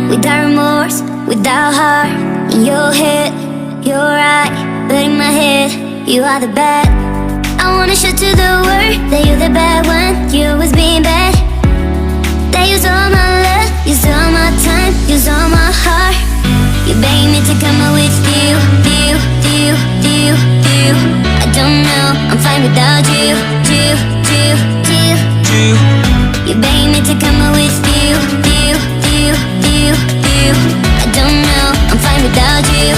without remorse, without heart. In your head, you're right, but in my head, you are the bad. I wanna show to the world that you're the bad one. You was being bad. That use all my love, use all my time, use all my heart. You begging me to come out with you. I don't know, I'm fine without you. You begging me to come out with you. I don't know, I'm fine without you.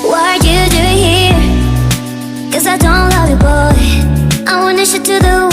What are you doing here? 'Cause I don't love you, boy. I wanna show to the world